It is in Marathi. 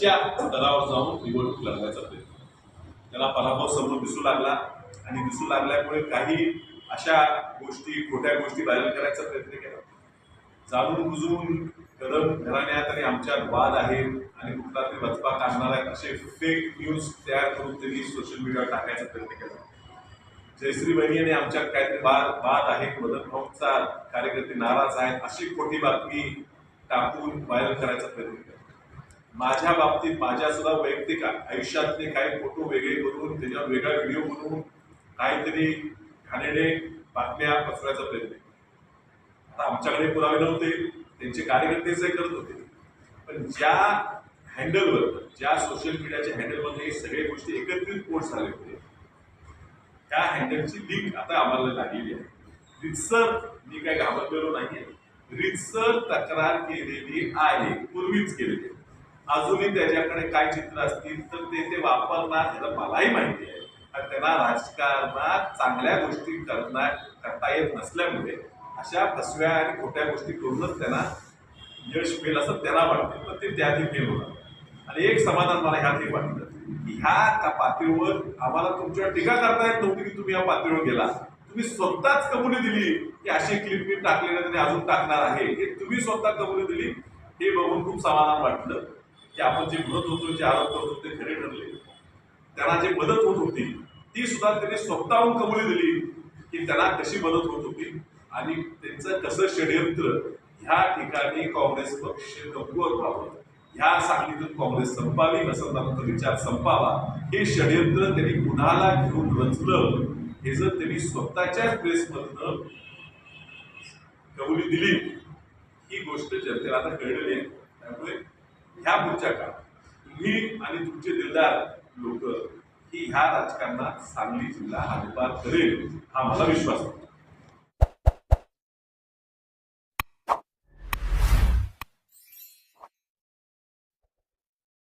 वरच्या स्तरावर जाऊन निवडणूक लढवायचा प्रयत्न. त्याला पराभव समोर दिसू लागला आणि दिसू लागल्यामुळे काही अशा गोष्टी, खोट्या गोष्टी व्हायरल करायचा प्रयत्न केला. जाणून बुजून कदम घराण्यात आणि आमच्यात वाद आहेत आणि कुठला तरी वचपा काढणार आहेत असे फेक न्यूज तयार करून त्यांनी सोशल मीडियावर टाकायचा प्रयत्न केला. जयश्री बहिणी आमच्यात काहीतरी वाद आहे, मदन भाऊचा कार्यकर्ते नाराज आहेत अशी खोटी बातमी टाकून व्हायरल करायचा प्रयत्न केला. माझ्या बाबतीत माझ्या सुद्धा वैयक्तिक आयुष्यातले काही फोटो वेगळे करून त्याच्यावर वेगळा व्हिडिओ बनवून काहीतरी घाणेरडे बातम्या पसरवायचा प्रयत्न केला. आता आमच्याकडे पुरावे नव्हते, त्यांचे कार्यकर्तेच करत होते, पण ज्या हँडलवर, ज्या सोशल मीडियाच्या हँडलमध्ये हे सगळे गोष्टी एकत्रित पोस्ट झाले होते त्या हँडलची लिंक आता आम्हाला लागलेली आहे. रितसर मी काय घाबरलेलो नाहीये, रितसर तक्रार केलेली आहे, पूर्वीच केलेली आहे. अजूनही त्याच्याकडे काय चित्र असतील तर ते वापरणार हे मलाही माहिती आहे. आणि त्यांना राजकारणात चांगल्या गोष्टी करता येत नसल्यामुळे अशा फसव्या आणि खोट्या गोष्टी करूनच त्यांना यश मिळेल असं त्यांना वाटतं, पण ते त्याआधी फेल होणार. आणि एक समाधान मला ह्यात एक वाटतं की ह्या पातळीवर आम्हाला तुमच्यावर टीका करता येत नव्हती की तुम्ही या पातळीवर गेला. तुम्ही स्वतःच कबुली दिली की अशी क्लिप मी टाकली नाही अजून टाकणार आहे, हे तुम्ही स्वतः कबुली दिली. हे बघून खूप समाधान वाटलं की आपण जे म्हणत होतो, जे आरोप करत होते खरे ठरले. त्यांना जे मदत होत होती ती सुद्धा त्यांनी स्वतःहून कबुली दिली की त्यांना कशी मदत होत होती आणि त्यांचं कसं षडयंत्र ह्या ठिकाणी काँग्रेस पक्ष कमकुवत व्हावं, ह्या सांगलीतून काँग्रेस संपावी, वसंतदादांचा विचार संपावा, हे षडयंत्र त्यांनी कुणाला घेऊन रचलं हे जर त्यांनी स्वतःच्याच प्रेसमधनं कबुली दिली, ही गोष्ट जनतेला आता कळलेली आहे. त्यामुळे ह्या पुढच्या काळात तुम्ही आणि तुमचे दिलदार लोक ही ह्या राजकारणात सांगली जिल्हा हातभार करेल हा मला विश्वास आहे.